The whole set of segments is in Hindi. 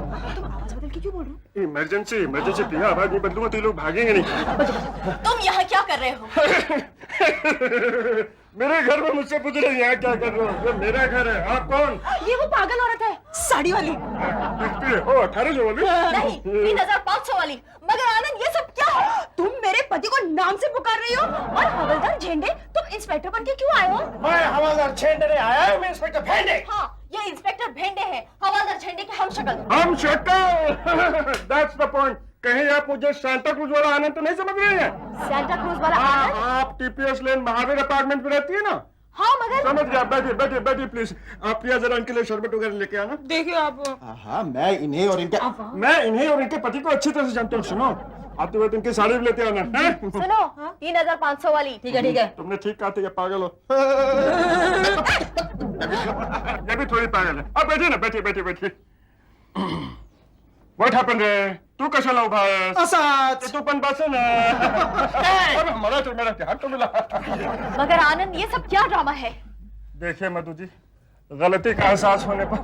तुम आवाज बदल के क्यों बोल रहे हो? इमरजेंसी इमरजेंसी प्रिया, आवाज नहीं बदलूंगा तो ये लोग भागेंगे नहीं। तुम यहाँ क्या कर रहे हो? मेरे घर में मुझसे पूछ रहे यहाँ क्या कर रहे हो? ये मेरा घर है। आप कौन? ये वो पागल औरत है, साड़ी वाली। देखती है? ओ 1800 वाली? नहीं, 3500 वाली। मगर आनंद, ये सब क्या है? तुम मेरे पति को नाम से पुकार रही हो और हवलदार झेंडे तुम इंस्पेक्टर बन के क्यों आए हो? मैं हवलदार झेंडे नहीं आया, मैं इंस्पेक्टर भेंडे। हाँ, ये इंस्पेक्टर भेंडे है, हवलदार झेंडे के हमशक्ल। हमशक्ल? That's the point। कहीं आप मुझे सांता क्रूज वाला आनंद तो नहीं समझ रहे हैं? सांता क्रूज वाला आनंद? आप टीपीएस लेन महावीर अपार्टमेंट में रहती है ना? हाँ मगर समझ गया। बैठिए बैठिए बैठिए प्लीज। आप प्रिया जरा इनके लिए शरबत वगैरह लेके आना। देखिए आप। हाँ, मैं इन्हें और इनके पति को अच्छी तरह से जानता हूँ। सुनो, आते हुए इनकी साड़ी भी लेते आना। सुनो, 3500 वाली। ठीक है ठीक है। तुमने ठीक कहा था, ये पागल हो। ये भी थोड़ी पागल है। अब बैठिए ना, बैठिए बैठिए बैठिए। What happened रे? तू कशाला उभा आहेस? असंच। तू पण बस ना। मला तो मेरा ध्यान तो मिला। मगर आनंद, ये सब क्या ड्रामा है? देखिए मधु जी, गलती का एहसास होने पर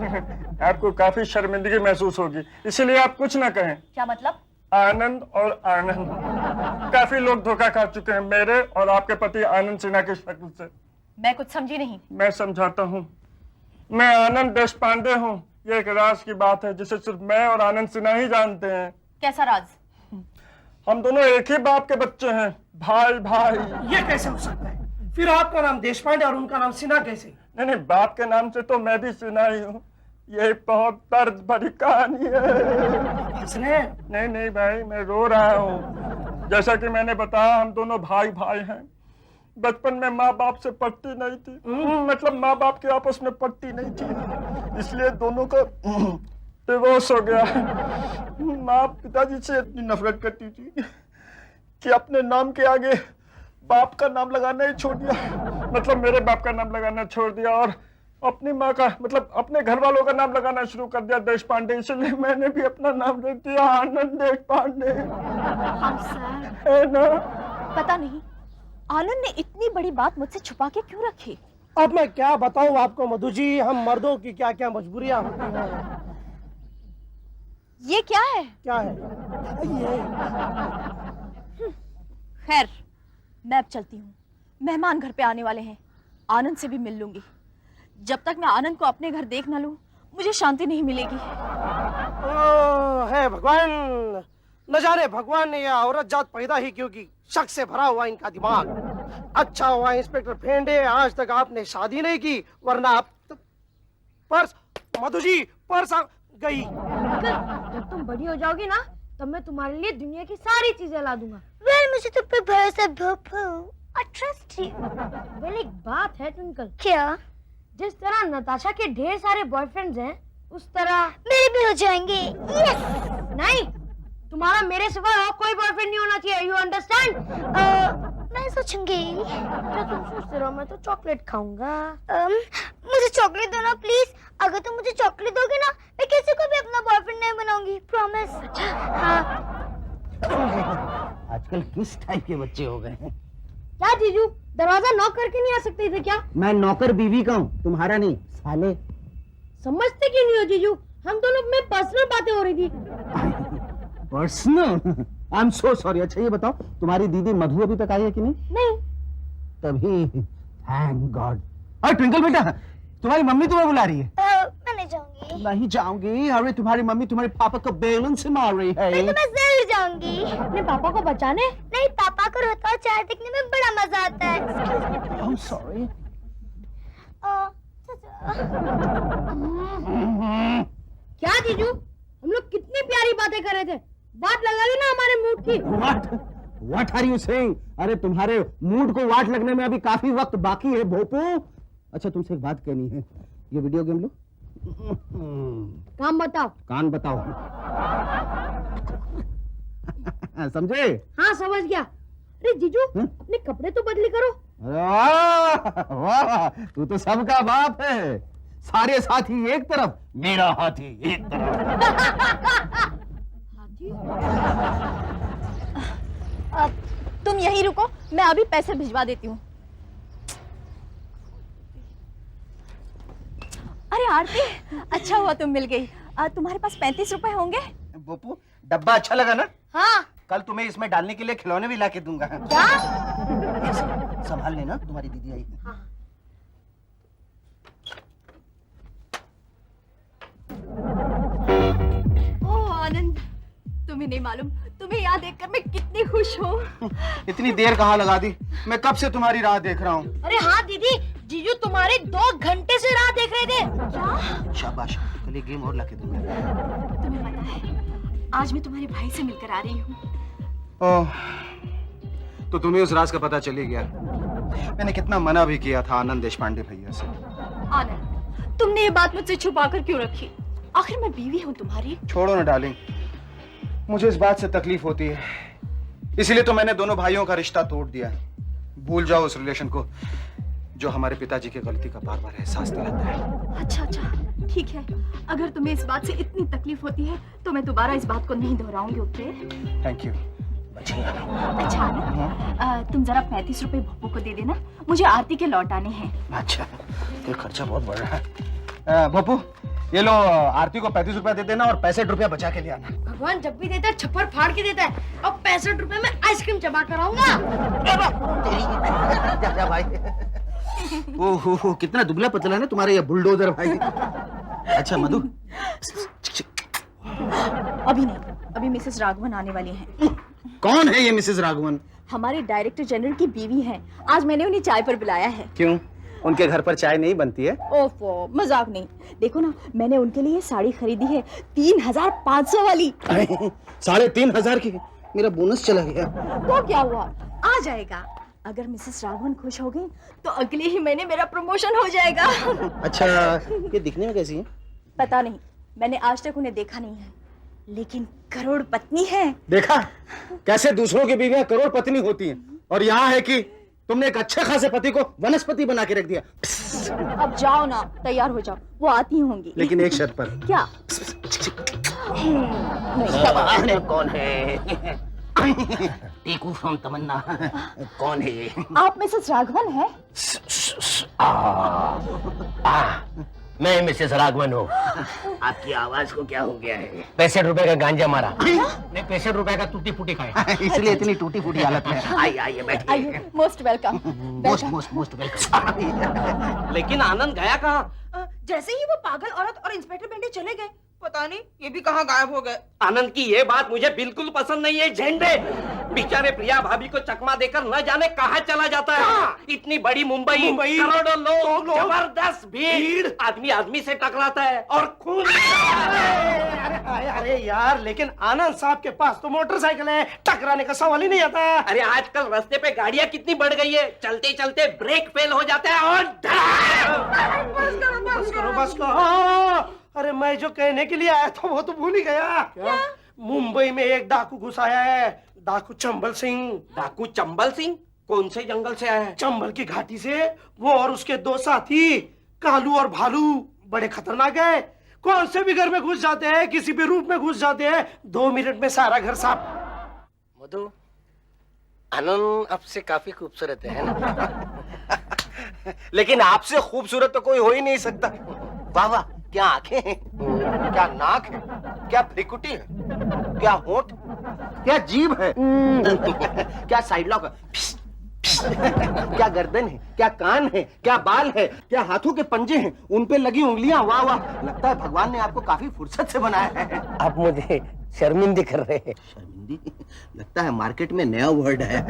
आपको काफी शर्मिंदगी महसूस होगी, इसलिए आप कुछ ना कहें। क्या मतलब? आनंद और आनंद, काफी लोग धोखा खा चुके हैं मेरे और आपके पति आनंद सिन्हा की शक्ल से। मैं कुछ समझी नहीं। मैं समझाता हूँ। मैं आनंद देशपांडे हूँ। ये एक राज की बात है जिसे सिर्फ मैं और आनंद सिन्हा ही जानते हैं। कैसा राज? हम दोनों एक ही बाप के बच्चे हैं, भाई भाई। ये कैसे हो सकता है? फिर आपका नाम देशपांडे और उनका नाम सिन्हा कैसे? नहीं नहीं, बाप के नाम से तो मैं भी सिन्हा ही हूँ। ये बहुत दर्द भरी कहानी है। नहीं नहीं भाई, मैं रो रहा हूँ। जैसा कि मैंने बताया, हम दोनों भाई भाई हैं। बचपन में माँ बाप से पटती नहीं थी, मतलब माँ बाप के आपस में पटती नहीं थी, इसलिए दोनों का डिवोर्स हो गया। माँ पिताजी से इतनी नफरत करती थी कि अपने नाम के आगे बाप का नाम लगाना ही छोड़ दिया, मतलब मेरे बाप का नाम लगाना छोड़ दिया और अपनी माँ का, मतलब अपने घर वालों का नाम लगाना शुरू कर दिया देशपांडे। इसलिए मैंने भी अपना नाम रख दिया आनंद देशपांडे। है ना? पता नहीं आनंद ने इतनी बड़ी बात मुझसे छुपा के क्यों रखी। अब मैं क्या बताऊं आपको मधु जी, हम मर्दों की क्या क्या मजबूरियां होती हैं। ये क्या है? क्या है ये? खैर, मैं अब चलती हूँ। मेहमान घर पे आने वाले हैं, आनंद से भी मिल लूंगी। जब तक मैं आनंद को अपने घर देख ना लूं, मुझे शांति नहीं मिलेगी। है भगवान, न जाने भगवान ने यह औरत जात पैदा ही क्यों की। शक से भरा हुआ इनका दिमाग। अच्छा हुआ इंस्पेक्टर भेंडे, आज तक आपने शादी नहीं की, वरना आप पर्स, मधु जी पर्स गई। जब तुम बड़ी हो जाओगी ना, तब मैं तुम्हारे लिए दुनिया की सारी चीजें ला दूंगा। वेल, मुझे तुम पे भरोसा भोपू। I trust you। वेल, एक बात है ट्विंकल। क्या? जिस तरह नताशा के ढेर सारे बॉयफ्रेंड्स हैं, उस तरह मेरे भी हो जाएंगे। यस। नहीं, तुम्हारा मेरे सिवा और कोई बॉयफ्रेंड नहीं होना चाहिए। You understand? मैं सोचूंगी। क्या तुम सोचते रहो, मैं तो चॉकलेट खाऊंगा। मुझे चॉकलेट दो ना प्लीज। अगर तुम मुझे चॉकलेट दोगे ना, मैं किसी को भी अपना बॉयफ्रेंड नहीं बनाऊंगी, प्रॉमिस। हाँ। आजकल किस टाइप के बच्चे हो गए हैं? क्या जीजू, दरवाजा नॉक करके नहीं आ सकते थे क्या? मैं नौकर बीवी का हूँ, तुम्हारा नहीं साले। समझते क्यों नहीं हो जीजू? हम दोनों में पर्सनल बातें हो रही थी। Personal? I am so sorry. अच्छा ये बताओ, तुम्हारी दीदी मधु अभी तक आई है कि नहीं? नहीं। तभी थैंक गॉड। अरे ट्विंकल बेटा, तुम्हारी मम्मी तुम्हें बुला रही है। मैं नहीं जाऊंगी। नहीं जाऊंगी? अरे तुम्हारी मम्मी तुम्हारे पापा को बेलन से मार रही है। मैं जरूर जाऊंगी। अपने पापा को बचाने? नहीं, पापा को रोता हुआ चाय देखने में बड़ा मजा आता है। I'm sorry। क्या जीजू, हम लोग कितनी प्यारी बातें कर रहे थे, बात लगा ली ना हमारे मूड की। What are you saying? अरे तुम्हारे मूड को वाट लगने में अभी काफी वक्त बाकी है भोपू। अच्छा तुमसे एक बात कहनी है, ये वीडियो गेम लो। काम बताओ। कान बताओ। समझे? हाँ समझ गया। अरे जीजू, अपने कपड़े तो बदली करो। वाह, तू तो सबका बाप है। सारे साथी एक तरफ, मेरा हाथी एक तरफ। अब तुम यहीं रुको, मैं अभी पैसे भिजवा देती हूँ। अरे आरती, अच्छा हुआ तुम मिल गई। तुम्हारे पास 35 रुपए होंगे? बोपू, डब्बा अच्छा लगा ना? हाँ। कल तुम्हें इसमें डालने के लिए खिलौने भी लाके दूंगा। क्या? संभाल लेना, तुम्हारी दीदी आई। ओह आनंद, तुम्हें नहीं मालूम, तुम्हें यहाँ देखकर मैं कितनी खुश हूँ। इतनी देर कहाँ लगा दी? मैं कब से तुम्हारी राह देख रहा हूँ। अरे हाँ दीदी, जीजू तुम्हारी 2 घंटे से राह देख रहे थे। क्या? शाबाश, कल एक गेम और लाके दूंगा। तुम्हें पता है, आज मैं तुम्हारे भाई से मिलकर आ रही हूँ। ओह, तो तुम्हें उस राज का पता चल ही गया। मैंने कितना मना भी किया था आनंद देशपांडे भैया से। आनंद, तुमने ये बात मुझसे छुपा कर क्यों रखी? आखिर मैं बीवी हूँ तुम्हारी। छोड़ो ना डार्लिंग, मुझे इस बात से तकलीफ होती है, इसीलिए तो मैंने दोनों भाइयों का रिश्ता तोड़ दिया। भूल जाओ उस रिलेशन को जो हमारे पिताजी की गलती का बार बार एहसास दिलाता है। अच्छा, ठीक है। अगर तुम्हें इस बात से इतनी तकलीफ होती है तो मैं दोबारा इस बात को नहीं दोहराऊंगी। ओके? Thank you. अच्छा आनंद, तुम जरा 35 रुपए भोपू को दे देना, मुझे आरती के लौटाने हैं। अच्छा, तो खर्चा बहुत बढ़ रहा है। भोपू, ये लो, आरती को 35 रुपया दे देना और 65 रुपया बचा के ले आना। भगवान जब भी देता है छप्पर फाड़ के देता है। अब 65 रुपए में आइसक्रीम चबा कर आऊंगा। जा भाई। ओहो, कितना दुबला पतला है ना तुम्हारा ये बुलडोजर भाई। अच्छा मधु, अभी नहीं, अभी मिसेस राघवन आने वाली हैं। कौन है ये मिसेस राघवन? हमारे डायरेक्टर जनरल की बीवी हैं। आज मैंने उन्हें चाय पर बुलाया है। क्यों, उनके घर पर चाय नहीं बनती है? ओफो, मजाक नहीं। देखो ना, मैंने उनके लिए साड़ी खरीदी है 3500 वाली। 3500 की? मेरा बोनस चला गया। तो क्या हुआ, आ जाएगा। अगर मिसेस राघवन खुश हो गई तो अगले ही महीने मेरा प्रमोशन हो जाएगा। अच्छा, ये दिखने में कैसी है? पता नहीं, मैंने आज तक उन्हें देखा नहीं है, लेकिन करोड़पति है। देखा कैसे दूसरों की बीवियां करोड़पति होती हैं, और यहाँ है कि तुमने एक अच्छे खासे पति को वनस्पति बना के रख दिया। अब जाओ ना, तैयार हो जाओ, वो आती होंगी। लेकिन एक शर्त पर। क्या? अरे कौन है? टीकू फ्रॉम तमन्ना। कौन है ये? आप मिसेस राघवन हैं? मैं मिसेस राघवन हूँ। आपकी आवाज को क्या हो गया है? 65 रुपए का गांजा मारा। नहीं, 65 रुपए का टूटी फूटी खाया। इसलिए इतनी टूटी फूटी हालत में। आइए बैठिए। आइए, मोस्ट वेलकम। Most welcome. लेकिन आनंद गया कहाँ? जैसे ही वो पागल औरत और इंस्पेक्टर बेंडे चले गए, पता नहीं ये भी कहाँ गायब हो गए। आनंद की ये बात मुझे बिल्कुल पसंद नहीं है। झंडे बेचारे प्रिया भाभी को चकमा देकर न जाने कहाँ चला जाता है। इतनी बड़ी मुंबई, करोड़ों लोग, जबरदस्त भीड़, आदमी आदमी से टकराता है और खून। अरे यार, लेकिन आनंद साहब के पास तो मोटरसाइकिल है, टकराने का सवाल ही नहीं आता। अरे आजकल रास्ते पे गाड़ियाँ कितनी बढ़ गई है, चलते चलते ब्रेक फेल हो जाता है और बस करो। अरे मैं जो कहने के लिए आया था वो तो भूल ही गया। क्या? मुंबई में एक डाकू घुस आया है, डाकू चंबल सिंह। डाकू चंबल सिंह कौन से जंगल से आया है? चंबल की घाटी से। वो और उसके 2 साथी कालू और भालू बड़े खतरनाक है। कौन से भी घर में घुस जाते हैं, किसी भी रूप में घुस जाते हैं, 2 मिनट में सारा घर साफ। मधु, आनंद आपसे काफी खूबसूरत है ना? लेकिन आपसे खूबसूरत तो कोई हो ही नहीं सकता। वाह वाह, क्या आंखें हैं, क्या नाक है, क्या भ्रिकुटी है, क्या होंठ, क्या जीभ है, क्या साइड लॉक है, क्या गर्दन है, क्या कान है, क्या बाल है, क्या हाथों के पंजे हैं, उन पे लगी उंगलियां। वाह वाह, लगता है भगवान ने आपको काफी फुर्सत से बनाया है। आप मुझे शर्मिंदी कर रहे हैं। शर्मिंदी? लगता है मार्केट में नया वर्ड है।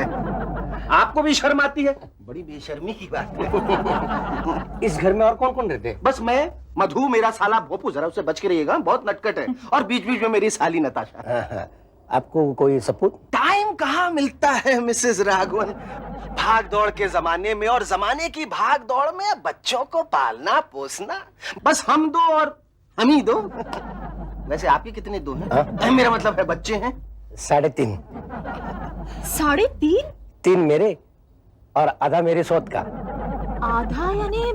आपको भी शर्म आती है? बड़ी बेशर्मी की बात है। इस घर में और कौन कौन रहते हैं? बस मैं, मधु, मेरा साला भोपू, जरा उससे बच के रहिएगा, बहुत नटखट है, और बीच बीच में मेरी साली नताशा। आपको कोई सपूत? टाइम कहाँ मिलता है मिसेस राघवन, भाग दौड़ के जमाने में, और जमाने की भाग दौड़ में बच्चों को पालना पोसना, बस हम 2 और हम ही 2। वैसे आपके कितने 2 हैं? मेरा मतलब है बच्चे हैं। 3.5। 3.5? 3 मेरे और आधा मेरी सौत का। आधा यानी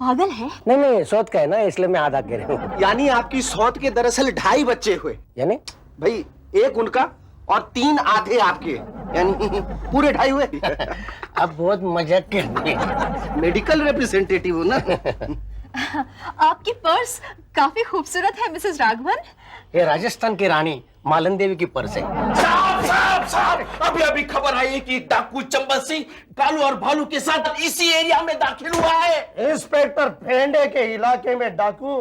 पागल है? नहीं, सौत का है ना, इसलिए मैं आधा कह रहा हूँ। यानी आपकी सौत के दरअसल 2.5 बच्चे हुए। यानी भाई, 1 उनका और 3 आधे आपके, यानी पूरे 2.5 हुए। आप बहुत मजाक करते हैं। मेडिकल रिप्रेजेंटेटिव हो ना। आपकी पर्स काफी खूबसूरत है मिसेस राघवन। ये राजस्थान की रानी मालन देवी की पर्स है। साहब साहब साहब, अभी अभी खबर आई है कि डाकू चंबल सिंह कालू और भालू के साथ इसी एरिया में दाखिल हुआ है। इंस्पेक्टर फेंडे के इलाके में डाकू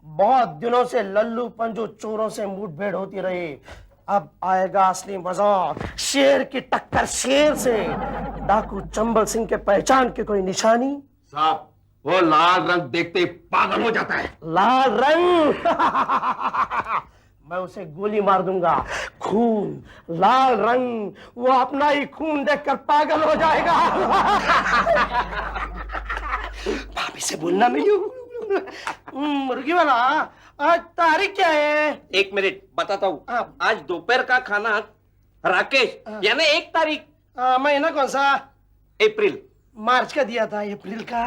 बहुत दिनों से लल्लू पंजू चोरों से मुठभेड़ होती रही। अब आएगा असली मजा, शेर की टक्कर शेर से। डाकू चंबल सिंह के पहचान की कोई निशानी? साहब, वो लाल रंग देखते ही पागल हो जाता है। लाल रंग मैं उसे गोली मार दूंगा। खून, लाल रंग, वो अपना ही खून देखकर पागल हो जाएगा। भाभी से बोलना नहीं। मुर्गी वाला, आज तारीख क्या है? एक मिनट बताता हूँ। आज दोपहर का खाना राकेश यानी 1 तारीख। महीना कौन सा? अप्रैल। मार्च का दिया था, अप्रैल का।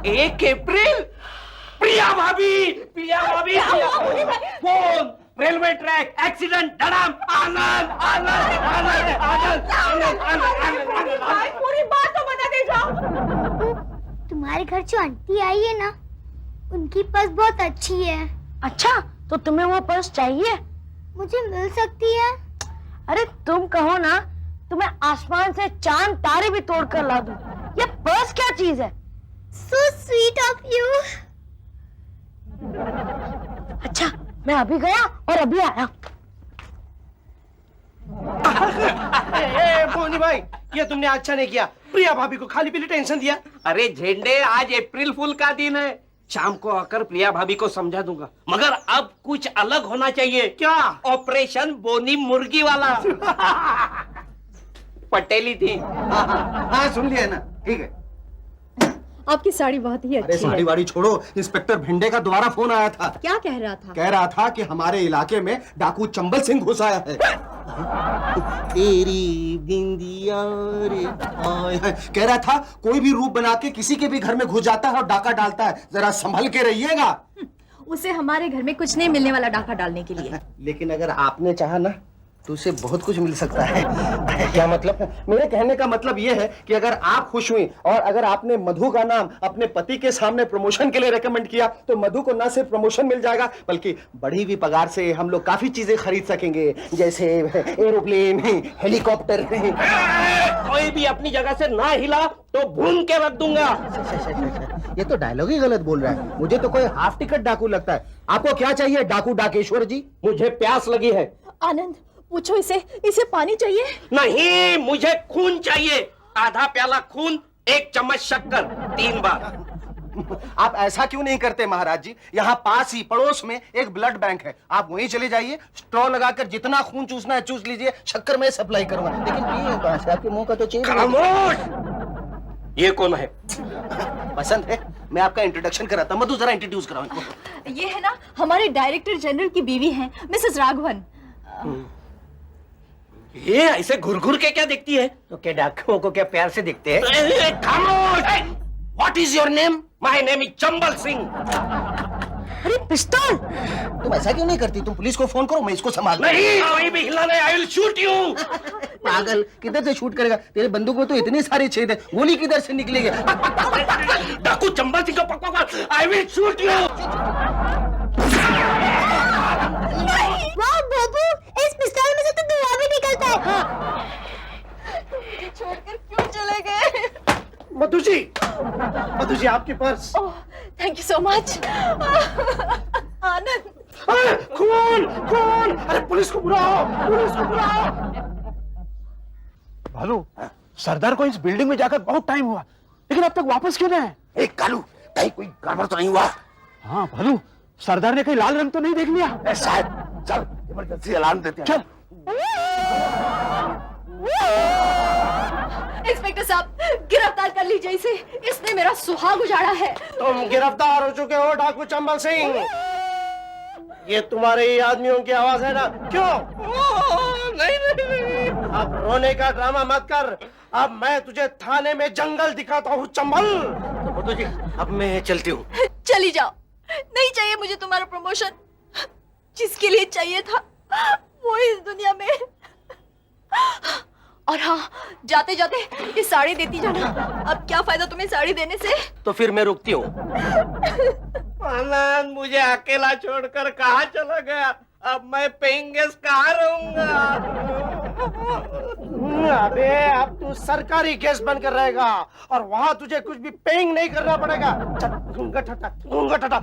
1 अप्रैल। प्रिया भाभी, प्रिया भाभी, फोन, रेलवे ट्रैक, एक्सीडेंट, धड़ाम, आनंद आनंद आनंद आनंद आनंद आनंद आनंद। पूरी बात तो बता दे जाओ। तुम्हारे घर जो आंटी आई है ना, उनकी पर्स बहुत अच्छी है। अच्छा, तो तुम्हें वो पर्स चाहिए? मुझे मिल सकती है? अरे तुम कहो ना, तुम्हें आसमान से चांद तारे भी तोड़ कर ला दूं। ये पर्स क्या चीज है? So sweet of you. अच्छा, मैं अभी गया और अभी आया। मोनी भाई, ये तुमने अच्छा नहीं किया। प्रिया भाभी को खाली पीली टेंशन दिया। अरे झेंडे, आज अप्रैल फूल का दिन है। शाम को आकर प्रिया भाभी को समझा दूंगा, मगर अब कुछ अलग होना चाहिए। क्या? ऑपरेशन बोनी मुर्गी वाला। पटेली थी। हाँ सुन लिया ना, ठीक है। आपकी साड़ी बहुत ही अरे अच्छी साड़ी है। वाड़ी छोड़ो, इंस्पेक्टर भिंडे का दोबारा फोन आया था। क्या कह रहा था? कह रहा था कि हमारे इलाके में डाकू चंबल सिंह घुस आया है। तेरी बिंदिया रे आए। कह रहा था कोई भी रूप बना के किसी के भी घर में घुस जाता है और डाका डालता है, जरा संभल के रहिएगा। उसे हमारे घर में कुछ नहीं मिलने वाला डाका डालने के लिए। लेकिन अगर आपने चाहा ना तो उसे बहुत कुछ मिल सकता है। क्या मतलब? मेरे कहने का मतलब यह है कि अगर आप खुश हुई और अगर आपने मधु का नाम अपने पति के सामने प्रमोशन के लिए रेकमेंड किया तो मधु को न सिर्फ प्रमोशन मिल जाएगा बल्कि बढ़ी हुई पगार से हम लोग काफी चीजें खरीद सकेंगे, जैसे एरोप्लेन, हेलीकॉप्टर। कोई भी अपनी जगह से ना हिला तो भून के रख दूंगा। ये तो डायलॉग ही गलत बोल रहा है। मुझे तो कोई हाफ टिकट डाकू लगता है। आपको क्या चाहिए डाकू डाकेश्वर जी? मुझे प्यास लगी है। आनंद, पूछो इसे पानी चाहिए? नहीं, मुझे खून चाहिए। आधा प्याला खून, 1 चम्मच शक्कर, 3 बार। आप ऐसा क्यों नहीं करते महाराज जी? यहाँ पास ही पड़ोस में एक ब्लड बैंक है, आप वहीं चले जाइए, स्ट्रॉ लगाकर जितना खून चूसना है चूस लीजिए, शक्कर में सप्लाई करूंगा। लेकिन पिए कहाँ से? आपके मुंह का तो चेहरा। खामोश! ये कौन है? पसंद है? मैं आपका इंट्रोडक्शन कराता हूं। मधु जरा इंट्रोड्यूस कराओ इनको। ये है ना हमारे डायरेक्टर जनरल की बीवी हैं, मिसेस राघवन। ये ऐसे घुर घुर के क्या देखती है? तो क्या डाकुओं को क्या प्यार से दिखते हैं? खामोश! What is your name? My name is Chambal Singh. अरे पिस्तौल! तुम ऐसा क्यों नहीं करती? तुम पुलिस को फोन करो, मैं इसको संभाल। नहीं, कोई भी हिला नहीं, I will shoot you। पागल, किधर से शूट करेगा? तेरे बंदूक में तो इतने सारे छेद है, गोली किधर से निकलेगी? डाकू चंबल सिंह को पकड़ो, I will shoot you। वाह बाबू, इस पिस्तौल में से तो धुआं भी निकलता है। मुझे छोड़कर क्यों चले गए? मधु जी आपकी purse. Oh, thank you so much. Anand, अरे खून! अरे पुलिस को बुलाओ! भालू, सरदार को इस बिल्डिंग में जाकर बहुत टाइम हुआ, लेकिन अब तक वापस क्यों नहीं आए? एक कालू, कहीं कोई गड़बड़ तो नहीं हुआ? हाँ भालू, सरदार ने कहीं लाल रंग तो नहीं देख लिया? शायद। चल इमरजेंसी अलार्म देते हैं। चल। इंस्पेक्टर साहब, गिरफ्तार कर लीजिए इसे। इसने मेरा सुहाग उजाड़ा है। तुम गिरफ्तार हो चुके हो डाकू चंबल सिंह। ये तुम्हारे ही आदमियों की आवाज है ना? क्यों? नहीं। अब रोने का ड्रामा मत कर। अब मैं तुझे थाने में जंगल दिखाता हूँ चंबल। तो मधु जी, अब मैं चलती हूँ। चली जाओ, नहीं चाहिए मुझे तुम्हारा प्रमोशन। जिसके लिए चाहिए था वो इस दुनिया में और हाँ, जाते जाते ये साड़ी देती जाना। अब क्या फायदा तुम्हें साड़ी देने से? तो फिर मैं रुकती हूँ। आनंद मुझे अकेला छोड़कर कहाँ चला गया? अब मैं पेइंग गेस्ट कहाँ रहूंगा? अबे अब तू सरकारी गेस्ट बनकर रहेगा और वहाँ तुझे कुछ भी पेइंग नहीं करना पड़ेगा। चल घूंघट हटा, घूंघट हटा।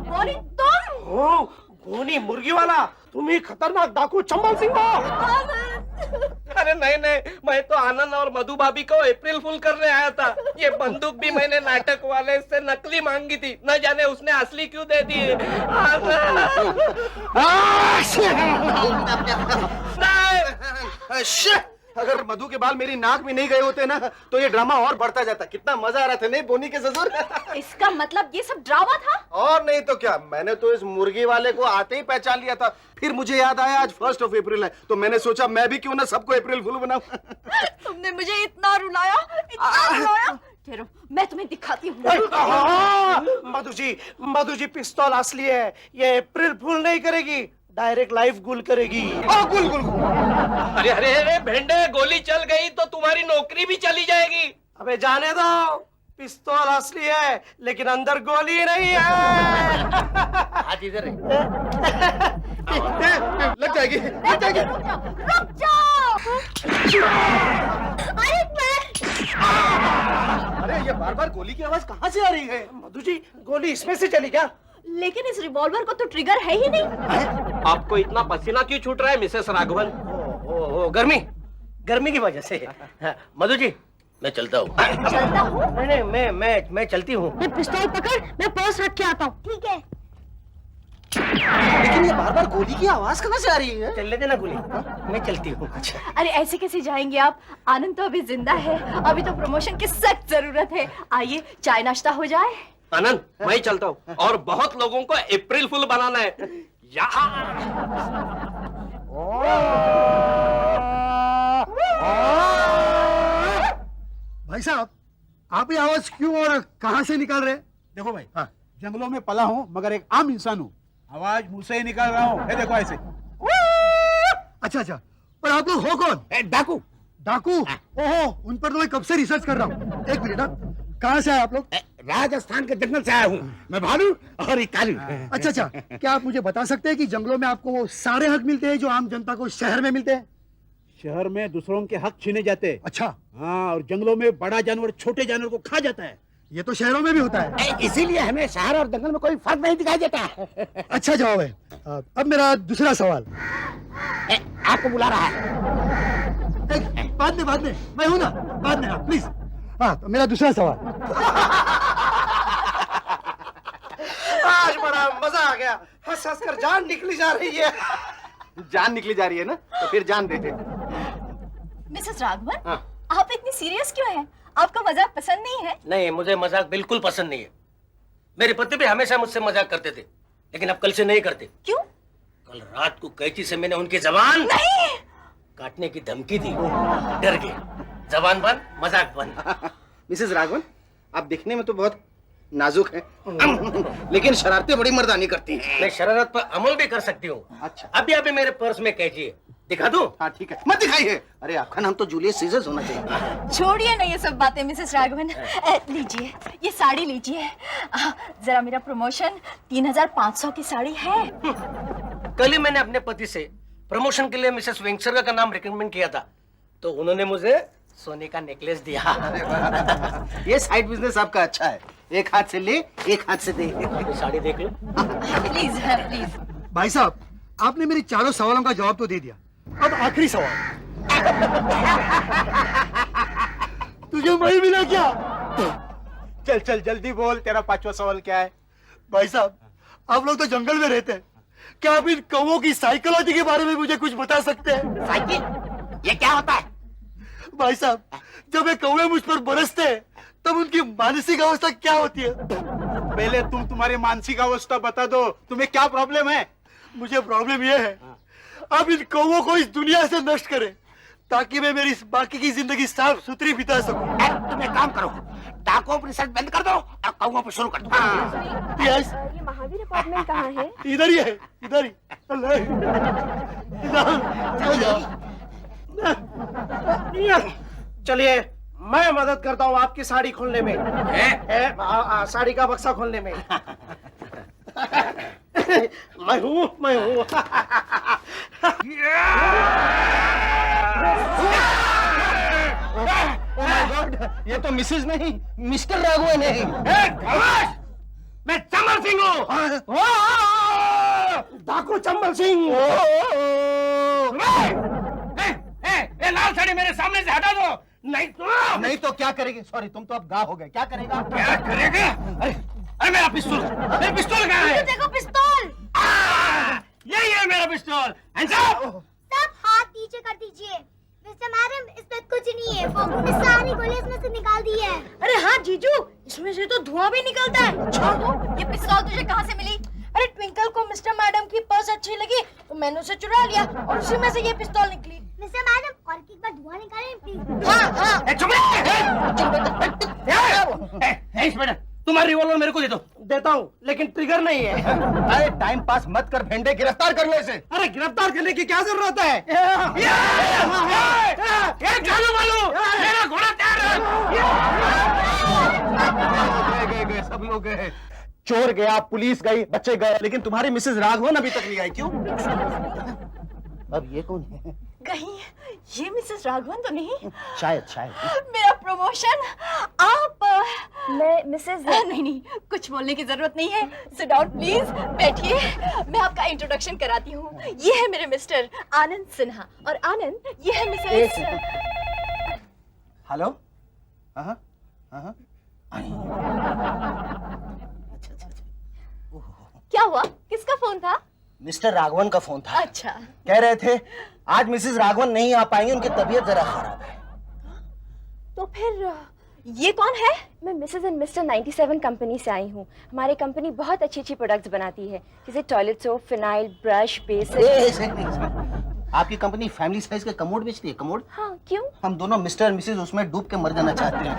बोली तुम? ओ, गोनी मुर्गी वाला, तुम ही खतरनाक डाकू चंबल सिंह हो। अरे नहीं नहीं, मैं तो आनंद और मधु भाभी को अप्रैल फुल करने आया था। ये बंदूक भी मैंने नाटक वाले से नकली मांगी थी, न जाने उसने असली क्यों दे दी। अगर मधु के बाल मेरी नाक में नहीं गए होते ना तो ये ड्रामा और बढ़ता जाता। कितना मजा आ रहा था नहीं बोनी के ससुर? इसका मतलब ये सब ड्रामा था? और नहीं तो क्या, मैंने तो इस मुर्गी वाले को आते ही पहचान लिया था। फिर मुझे याद आया आज 1 अप्रैल है, तो मैंने सोचा मैं भी क्यों ना सबको अप्रैल फुल बनाऊं। तुमने मुझे इतना रुलाया, इतना रुलाया। ठहरो, मैं तुम्हें दिखाती हूँ। मधु जी पिस्तौल असली है, ये अप्रैल फूल नहीं करेगी, डायरेक्ट लाइफ गुल करेगी। गुल गुल अरे अरे अरे भेंडे, गोली चल गई तो तुम्हारी नौकरी भी चली जाएगी। अबे जाने दो, पिस्तौल असली है लेकिन अंदर गोली नहीं है। हाथ इधर है। लग जाएगी, लग जाएगी। रुक जाओ। अरे ये बार बार गोली की आवाज कहाँ से आ रही है? मधु जी गोली इसमें से चली क्या? लेकिन इस रिवॉल्वर को तो ट्रिगर है ही नहीं। आपको इतना पसीना क्यों छूट रहा है मिसेस राघवन? गर्मी, गर्मी की वजह से। मधु जी मैं चलता हूँ। चलता हूँ? नहीं मैं चलती हूँ। मैं पिस्तौल पकड़, मैं पर्स रख के आता हूँ। ठीक है। लेकिन ये बार बार गोली की आवाज कहाँ से आ रही है? चलने देना गोली। मैं चलती हूँ। अच्छा। अरे ऐसे कैसे जाएंगे आप? आनंद तो अभी जिंदा है, अभी तो प्रमोशन की सख्त जरूरत है। आइए चाय नाश्ता हो जाए। आनंद मैं चलता हूँ, और बहुत लोगों को अप्रैल फुल बनाना है। भाई साहब, आप ये आवाज क्यों और कहां से निकाल रहे? देखो भाई, हाँ, जंगलों में पला हूं मगर एक आम इंसान हूं, आवाज मुंह से ही निकाल रहा हूं। ये देखो ऐसे। अच्छा अच्छा, पर आप लोग हो कौन? डाकू। डाकू? ओहो, उन पर तो मैं कब से रिसर्च कर रहा हूँ। एक मिनट, कहाँ से आए आप लोग? राजस्थान के जंगल से आया हूँ मैं, भालू और एक कालू। अच्छा अच्छा, क्या आप मुझे बता सकते हैं कि जंगलों में आपको वो सारे हक मिलते हैं जो आम जनता को शहर में मिलते हैं? शहर में दूसरों के हक छीने जाते हैं। अच्छा। हाँ, और जंगलों में बड़ा जानवर छोटे जानवर को खा जाता है। ये तो शहरों में भी होता है। इसीलिए हमें शहर और जंगल में कोई फर्क नहीं दिखाई देता। अच्छा जवाब है। अब मेरा दूसरा सवाल। आपको बुला रहा है। बाद में मैं हूं ना, बाद में प्लीज। हाँ, तो मेरा दूसरा सवाल। आज बड़ा मजा आ गया, हंस हंस कर जान निकली जा रही है। जान निकली जा रही है ना, तो फिर जान दे दे। मिसेस राघवन, आप इतनी सीरियस क्यों हैं? आपको मजाक पसंद नहीं है? नहीं, मुझे मजाक बिल्कुल पसंद नहीं है। मेरे पति भी हमेशा मुझसे मजाक करते थे, लेकिन अब कल से नहीं करते। क्यों? कल रात को कैंची से मैंने उनकी जबान काटने की धमकी दी, डर गए। जबान बंद, मजाक बंद। मिसेस राघवन, आप दिखने में तो बहुत नाजुक हैं, लेकिन शरारतें बड़ी मर्दानी करती हैं। मैं शरारत पर अमल भी कर सकती हूँ। अच्छा। अभी मेरे पर्स में कैंची है, दिखा दूं? हाँ ठीक है। मत दिखाइए। अरे आपका नाम तो जूलियस सीजर होना चाहिए। छोड़िए ना ये सब बातें मिसेस राघवन। लीजिए, ये साड़ी लीजिए। जरा मेरा प्रमोशन 3500 की साड़ी है। कल ही मैंने अपने पति से प्रमोशन के लिए मिसेस वेंकसर का नाम रिकमेंड किया था, तो उन्होंने मुझे सोने का नेकलेस दिया। ये साइड बिजनेस आपका अच्छा है, एक हाथ से ले एक हाथ से दे। साड़ी देख लो। Please please. भाई साहब, आपने मेरी चारों सवालों का जवाब तो दे दिया, अब आखिरी सवाल। तुझे वही मिला क्या? चल चल जल्दी बोल, तेरा 5वां सवाल क्या है? भाई साहब, आप लोग तो जंगल में रहते हैं, क्या आप इन कौवों की साइकोलॉजी के बारे में मुझे कुछ बता सकते हैं? साइकिल? ये क्या होता है? भाई साहब, जब ये कौवे मुझ पर बरसते हैं तब उनकी मानसिक अवस्था क्या होती है? पहले तुम तुम्हारी मानसिक अवस्था बता दो, तुम्हें क्या प्रॉब्लम है? मुझे प्रॉब्लम यह है, आप इन कौवों को इस दुनिया से नष्ट करें ताकि मैं मेरी बाकी की जिंदगी साफ सुथरी बिता सकूं। तुम एक काम करो, डाकों पर रिसर्च बंद कर दो और कौवों पर शुरू कर दो। यस। ये महावीर अपार्टमेंट कहाँ है? इधर ही है, इधर ही। चलिए मैं मदद करता हूँ आपकी साड़ी खोलने में, साड़ी का बक्सा खोलने में। मैं हूँ ओह माय गॉड, ये तो मिसेज नहीं मिस्टर राघवन है। मैं चंबल सिंह हूँ। डाकू चंबल सिंह। लाल साड़ी मेरे सामने से हटा दो, नहीं तो क्या करेंगे? सॉरी, तुम तो अब गायब हो गए। क्या करेगा? क्या करेगा? अरे मेरा पिस्तौल कहाँ है? देखो पिस्तौल। यही है मेरा पिस्तौल। सब हाथ नीचे कर दीजिए। मिस्टर मैडम, इसमें कुछ नहीं है, फोकू ने सारी गोली इसमें से निकाल दी है। अरे हाँ जीजू, इसमें से तो धुआं भी निकलता है। छोड़ो, ये पिस्तौल तुझे कहाँ से मिली? अरे ट्विंकल को मिस्टर मैडम की पर्स अच्छी लगी तो मैंने उसे चुरा लिया और उसी में से ये पिस्तौल निकली। मिस्टर मैडम, और एक बार धुआं निकालें प्लीज। हाँ। इंस्पेक्टर, तुम्हारा रिवॉल्वर मेरे को दे दो। देता हूँ, लेकिन ट्रिगर नहीं है। अरे टाइम पास मत कर भेंडे, गिरफ्तार कर लो इसे। अरे गिरफ्तार करने की क्या जरूरत है? मेरा घोड़ा तैयार है। गए सब लोग गए। चोर गया, पुलिस गई, बच्चे गए, लेकिन तुम्हारी मिसेज राघवन अभी तक नहीं आई। क्यों? अब ये कौन है? कहीं ये मिसेस राघवन तो नहीं? शायद मेरा प्रमोशन। आप मैं मिसेज नहीं, कुछ बोलने की जरूरत नहीं है। सिट डाउन प्लीज, बैठिए। मैं आपका इंट्रोडक्शन कराती हूँ। ये है मेरे मिस्टर आनंद सिन्हा, और आनंद ये है मिसेस। हेलो। क्या हुआ? किसका फोन था? मिस्टर राघवन का फोन था। अच्छा, कह रहे थे आज मिसेज राघवन नहीं आ पाएंगी, उनकी तबीयत जरा खराब है। तो फिर ये कौन है? मैं मिसेज एंड मिस्टर 97 कंपनी से आई हूँ। हमारी कंपनी बहुत अच्छी प्रोडक्ट्स बनाती है, जैसे toilet soap, phenyl, brush, basin. आपकी कंपनी फैमिली साइज के कमोड बेचती है? कमोड? हाँ, क्यों? हम दोनों मिस्टर और मिसेज उसमें डूब के मर जाना चाहते हैं।